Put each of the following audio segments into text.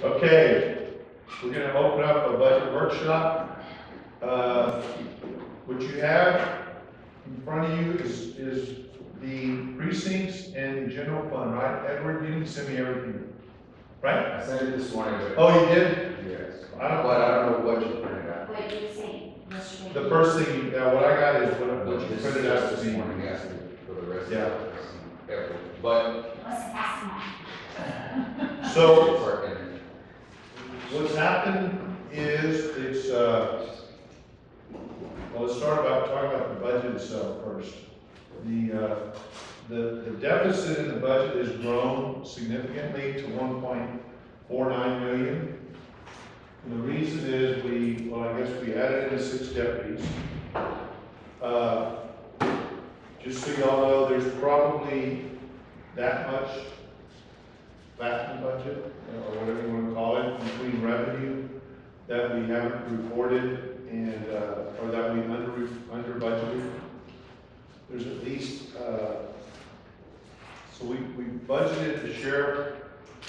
Okay, we're going to open up a budget workshop. What you have in front of you is the precincts and the general fund, right? Edward, you didn't send me everything, right? I sent it this morning. Oh, you did? Yes. I don't know what you printed out. What you saying? Yesterday. The first thing, what I got is what you printed out this to me. morning, yes, for the rest Yeah. of it. But. Wasn't fast enough. So, what's happened is it's, well, let's start about talking about the budget itself first. The deficit in the budget has grown significantly to 1.49 million. And the reason is I guess we added in 6 deputies. Just so y'all know, there's probably that much fat in the budget, or whatever you want to call it, between revenue that we haven't reported and, or that we under budgeted. There's at least, so we budgeted the sheriff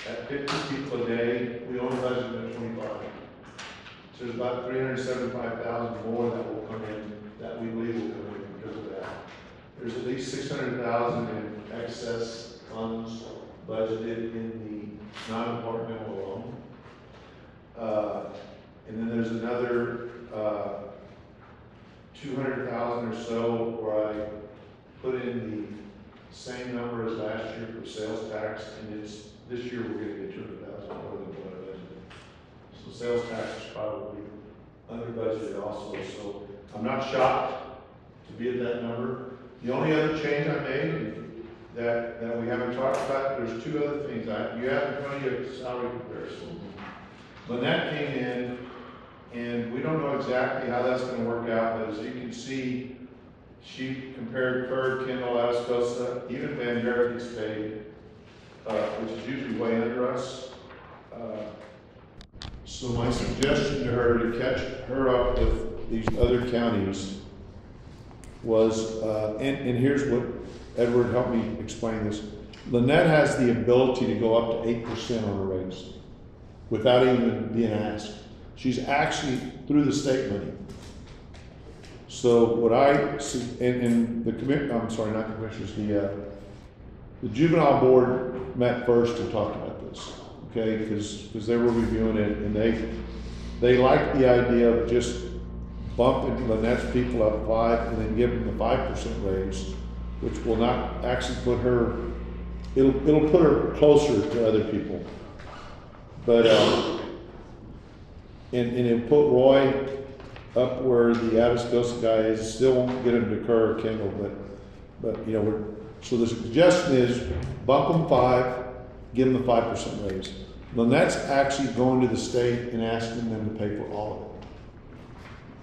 at 50 people a day. We only budgeted at 25. So there's about 375,000 more that will come in, that we believe will come in because of that. There's at least 600,000 in excess funds budgeted in the non-departmental alone. And then there's another 200,000 or so where I put in the same number as last year for sales tax, and this year we're going to get 200,000 more than what I budgeted. So sales tax is probably under budgeted also. So I'm not shocked to be at that number. The only other change I made that we haven't talked about, there's 2 other things. You have in front of you a salary comparison. When that came in, and we don't know exactly how that's going to work out, but as you can see, she compared Kerr, Kendall, Atascosa, even Van Buren gets paid, which is usually way under us. So my suggestion to her to catch her up with these other counties was, and here's what, Edward, help me explain this. Lynette has the ability to go up to 8% on a raise without even being asked. She's actually through the state money. So what and the I'm sorry, not the commissioners, the juvenile board met first and talked about this, okay? Because they were reviewing it, and they liked the idea of just bumping Lynette's people up 5 and then giving them the 5% raise, which will not actually put her, it'll put her closer to other people. But, and it'll put Roy up where the Atascosa guy is. Still won't get him to Kerr or Kendall, but you know, so the suggestion is bump them 5, give them the 5% raise. Lynette's actually going to the state and asking them to pay for all of it.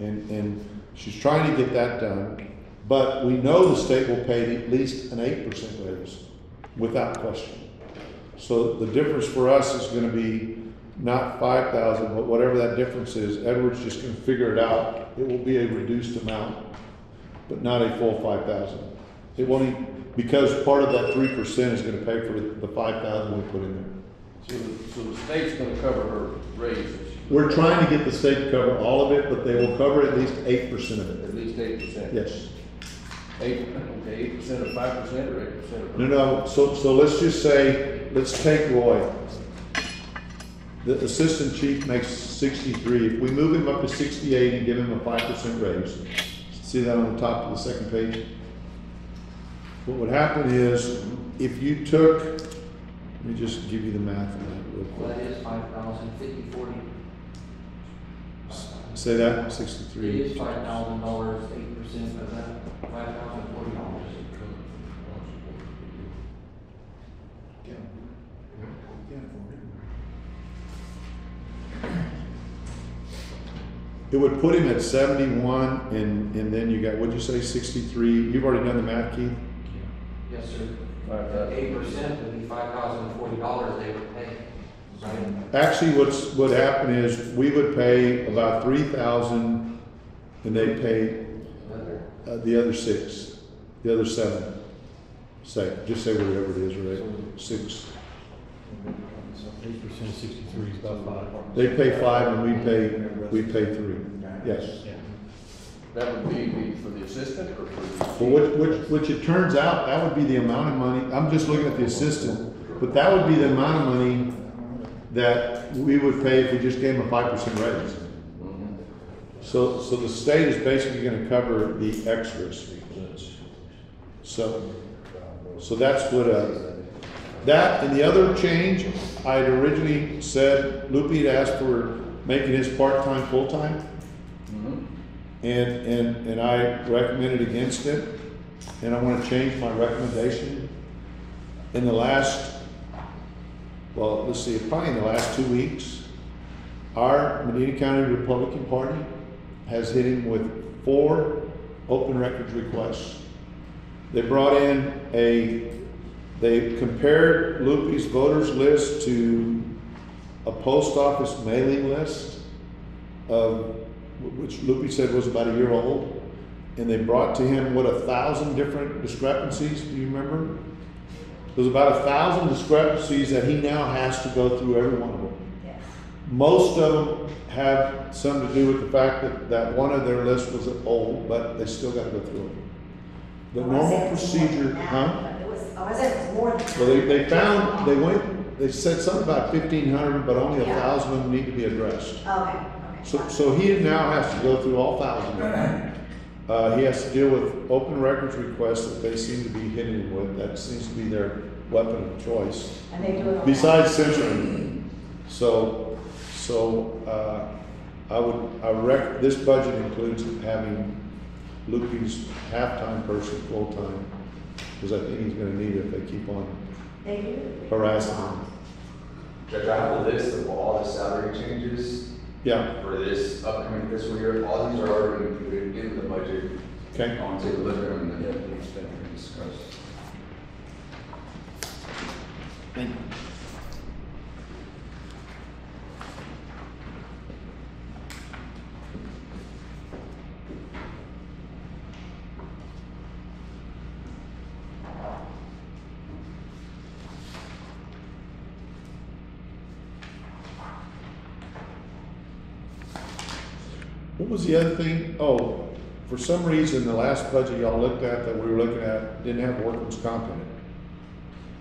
And she's trying to get that done, but we know the state will pay at least an 8% raise without question. So the difference for us is going to be not 5,000, but whatever that difference is. Edward's just going to figure it out. It will be a reduced amount, but not a full 5,000. It won't, because part of that 3% is going to pay for the 5,000 we put in there. So the state's going to cover her raise. We're trying to get the state to cover all of it, but they will cover at least 8% of it. At least 8%. Yes. 8% of 5% or 8% of? No. So let's just say, let's take Roy. The assistant chief makes 63. If we move him up to 68 and give him a 5% raise, see that on the top of the second page? What would happen is, if you took, let me just give you the math on that real quick. Well, that is 5,000, 50, 40. Say that, 63. It is $5,000, 8% of that, $5,040. It would put him at 71, and then you got, what'd you say, 63? You've already done the math, Keith? Yes, sir. 8% would be $5,040 they would pay. Right? Actually, what happened is we would pay about 3,000, and they pay the other 6, the other 7. Just say whatever it is, right? 6. 8% of 63 is about 5. They pay 5 and we pay 3. Yes. Yeah. That would be for the assistant or for the? Well, which it turns out, that would be the amount of money, I'm just looking at the assistant, but that would be the amount of money that we would pay if we just gave them a 5% raise. Mhm. So the state is basically gonna cover the extras. So that's what, that and the other change, I had originally said, Loopy had asked for making his part-time full-time. Mhm. And I recommended against it, and I want to change my recommendation. In the last, well, let's see, probably in the last 2 weeks, our Medina County Republican Party has hit him with 4 open records requests. They brought in they compared Loopy's voters list to a post office mailing list of which Loopy said was about a year old, and they brought to him, 1,000 different discrepancies, do you remember? There's about 1,000 discrepancies that he now has to go through every one of them. Yes. Most of them have something to do with the fact that one of their lists was old, but they still gotta go through it. The normal procedure, huh? I said it was more than that. Well, they said something about 1,500, but only 1,000 of them need to be addressed. Okay. So he now has to go through all 1,000 of them. He has to deal with open records requests that they seem to be hitting him with. That seems to be their weapon of choice. And they do it all. Besides censoring. This budget includes having Loopy's half-time person full-time, because I think he's gonna need it if they keep on They do. harassing him. Judge, I have a list of all the salary changes Yeah, for this upcoming fiscal year. All these are already included in the budget. okay. I want to take a look at them and Yeah, then we expect to discuss. Thank you. What was the other thing? Oh, for some reason, the last budget y'all looked at, that we were looking at, didn't have workman's comp in it.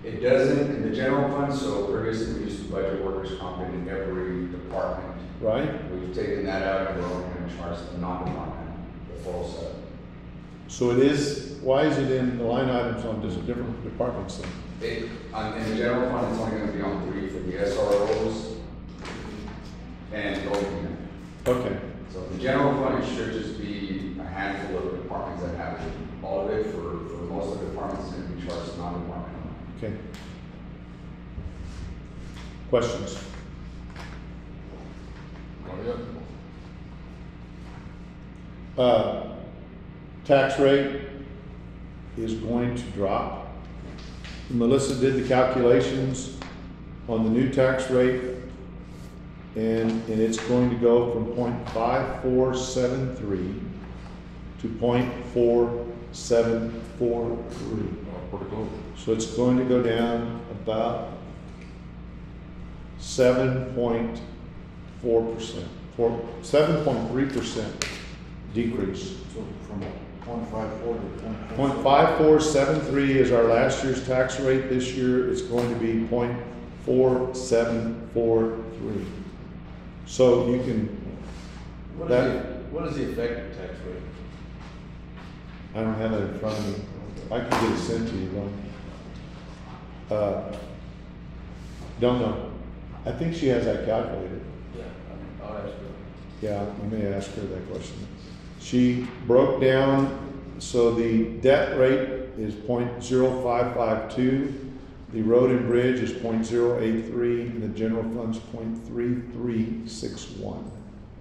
It doesn't in the general fund, so previously we used to budget workers' comp in every department. Right? We've taken that out and we're only going to charge the non-department, the full set. So it is, why is it in the line items on just different departments then? In the general fund, it's only going to be on 3 for the SROs and OPM. Okay, So the general fund, it should just be a handful of departments that have it. All of it for most of the departments is going to be charged non-departmental. okay. Questions? Tax rate is going to drop. Melissa did the calculations on the new tax rate, and it's going to go from 0.5473 to 0.4743. So it's going to go down about 7.4%, 7.3% decrease. So from 0.54 to 0.5473 is our last year's tax rate. This year it's going to be 0.4743. So you can, What is the effective tax rate? I don't have that in front of me. I can get it sent to you though. Don't know. I think she has that calculated. Yeah, I'll ask her. Yeah, you may ask her that question. She broke down, so the debt rate is 0.0552, the road and bridge is 0.083, and the general fund's 0.3361.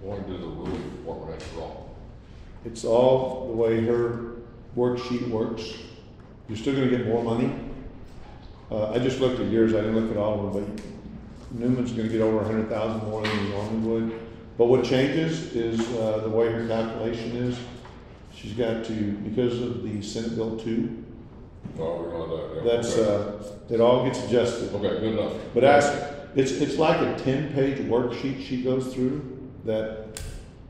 Why do the rules department that's wrong? It's all the way her worksheet works. You're still gonna get more money. I just looked at yours, I didn't look at all of them, but Newman's gonna get over 100,000 more than he normally would. But what changes is the way her calculation is. She's got to, because of the Senate Bill 2, No, we know that. Yeah. that's, Okay. it all gets adjusted. Okay, good enough. But It's like a 10-page worksheet she goes through that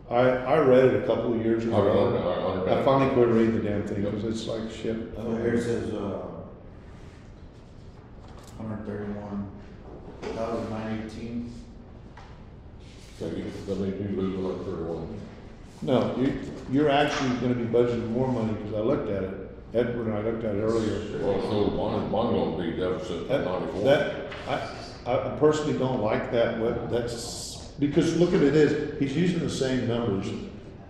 I read it a couple of years ago. I finally quit reading the damn thing because it's like shit. I So don't here it know. says, 131,918. So you, that means you lose like 31. No, you're actually gonna be budgeting more money because I looked at it. Edward and I looked at it earlier. Well, so mine gonna be deficit at 94. I personally don't like that, that's, because look at it is, he's using the same numbers.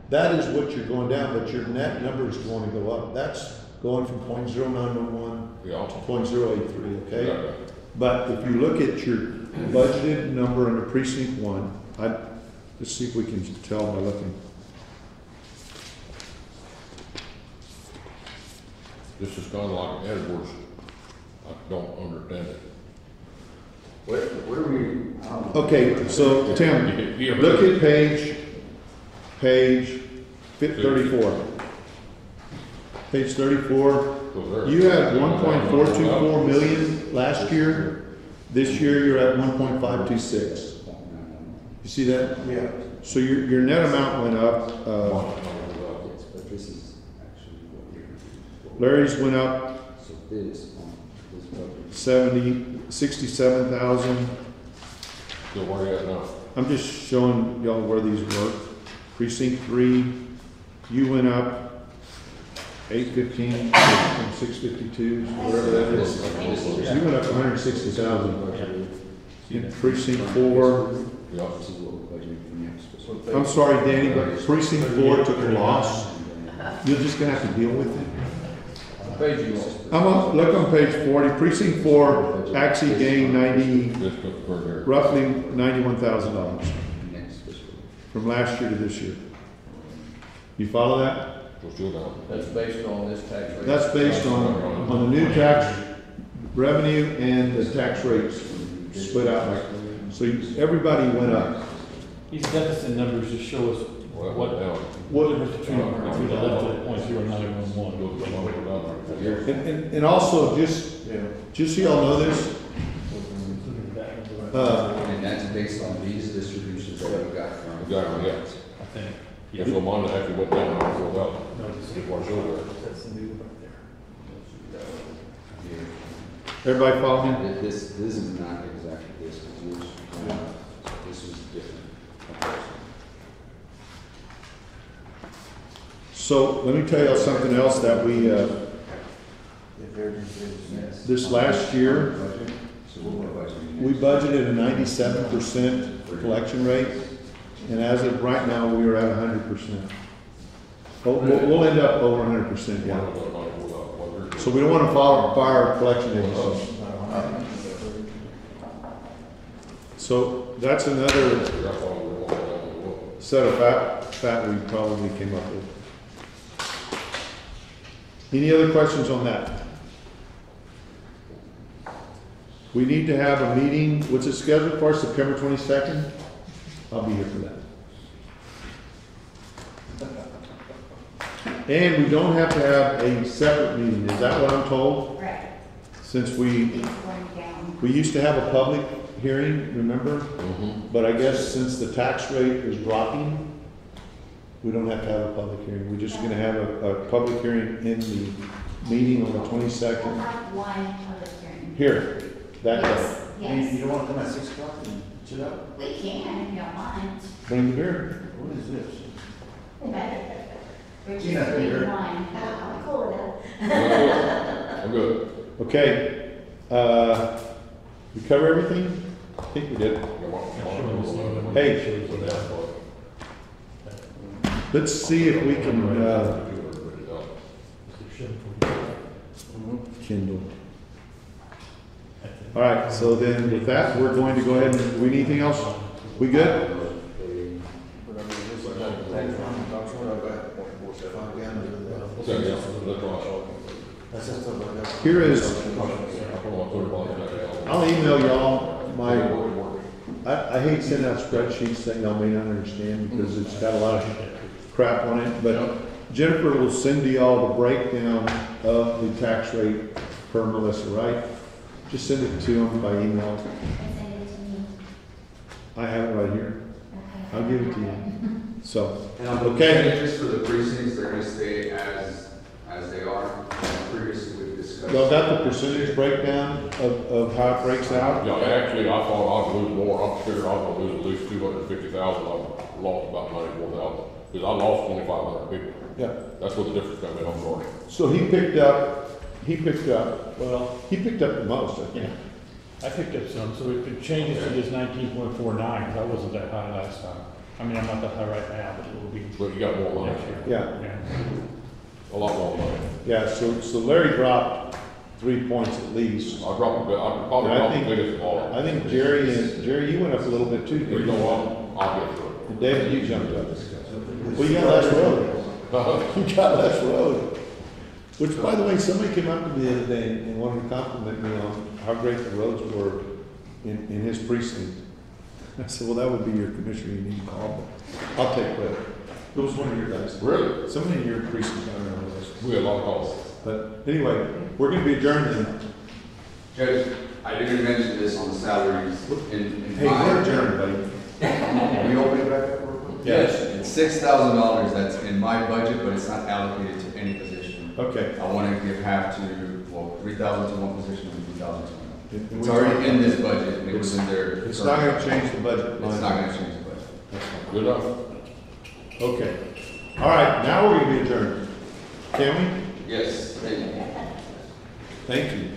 That is what you're going down, but your net number is going to go up. That's going from .0911 Yeah. to .083, okay? Yeah. But if you look at your budgeted number under precinct 1, let's see if we can tell by looking. This is kind of like Edwards. I don't understand it. Where are we? I don't know. Okay, so Tim, Yeah. look at page 34. Page 34, you had 1.424 million last year. This year you're at 1.526. You see that? Yeah. So your net amount went up. But this is actually what you're. Larry's went up So this budget. 67,000. So where you at now? I'm just showing y'all where these were. Precinct 3, you went up 815 from 652, whatever that is. So you went up 160,000. In precinct 4, Yeah. This is what we're budgeting for next fiscal year. I'm sorry, Danny, but precinct 4 took a loss. You're just gonna have to deal with it. Page you want. Look on page 40, precinct 4 actually gained This goes per here. roughly $91,000 Next fiscal year. from last year to this year. You follow that? We're still down. That's based on this tax rate. That's based on the new tax revenue and the tax rates split out like, so everybody went up. These deficit numbers just show us Well, what, down. what difference between the left and .0911. And also, just so y'all know this, And that's based on these distributions that we got from. Exactly, yeah. I think. Yeah, so mine actually went down, I filled out. Before I showed that. That's the new right there. everybody follow me? This is not exactly this, this is different. Okay. So let me tell y'all something else that we, this last year, So what we're budgeting we next. budgeted a 97% collection rate, and as of right now, we are at 100%. We'll end up over 100%, yeah. So we don't want to fire collection agencies. So that's another set of fat we probably came up with. Any other questions on that? We need to have a meeting, what's it scheduled for, September 22nd? I'll be here for that. And we don't have to have a separate meeting, is that what I'm told? Right. Since we It's going down. used to have a public hearing, remember? Mm-hmm. But I guess since the tax rate is dropping, we don't have to have a public hearing. We're just gonna have a public hearing in the meeting on the We'll 22nd. have one public hearing. Here, that day. Yes, yes. You don't want to come at 6 o'clock and sit up? We can if you don't mind. Bring the beer. What is this? We're just Gina's doing here. one. I'll call it out. I'm good. Okay, we cover everything? I think we did. Hey. Let's see if we can, Kindle. All right, so then with that, we're going to go ahead and, we need anything else? We good? Here is, I'll email y'all I hate sending out spreadsheets that y'all may not understand because it's got a lot of crap on it, but Jennifer will send to y'all the breakdown of the tax rate per Melissa, right? Just send it to them by email. And send it to me. I have it right here. Okay. I'll give it to you. So, And on the okay. percentages for the precincts, they're gonna stay as they are. Previously we've discussed. Y'all got the percentage breakdown of how it breaks out? Yeah, actually, I thought I'd lose more, I figured I was gonna lose at least 250,000, I lost about 94,000, because I lost 2,500 people. Yeah. That's what the difference got me, I'm sorry. So he picked up the most, I think. Yeah, I picked up some, so if it changes to this 19.49, that wasn't that high last time. I mean, I'm not that high right now, but it will be But you got more money, next year. Yeah. a lot more money. Yeah, so Larry dropped 3 points at least. I dropped a bit, I probably And I dropped the think- biggest of all. I think Jerry, you went up a little bit too, You didn't know you? what, I'll get through And David, you jumped up. Well, you got less road. it. You got less road. Which, by the way, somebody came up to me the other day and wanted to compliment me on how great the roads were in his precinct. I said, well, that would be your commissioner you need to call, but I'll take credit. It was one of your guys. Really? Somebody in your precinct, I don't know who it was. We had a lot of calls. But anyway, we're gonna be adjourned then. Judge, I didn't mention this on the salaries in Hey, we're adjourned, buddy. Can we open it back up real quick? Yes. It's $6,000 that's in my budget, but it's not allocated to any position. Okay. I want to give half to, well, 3,000 to one position and 3,000 to another. And It's we already talked in about- this budget, and it was in there. It's not gonna change the budget. It's not gonna change the budget. That's fine. Good enough. Okay. All right, now we're gonna be adjourned. Can we? Yes, thank you. Thank you.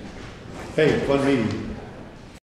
Hey, fun meeting.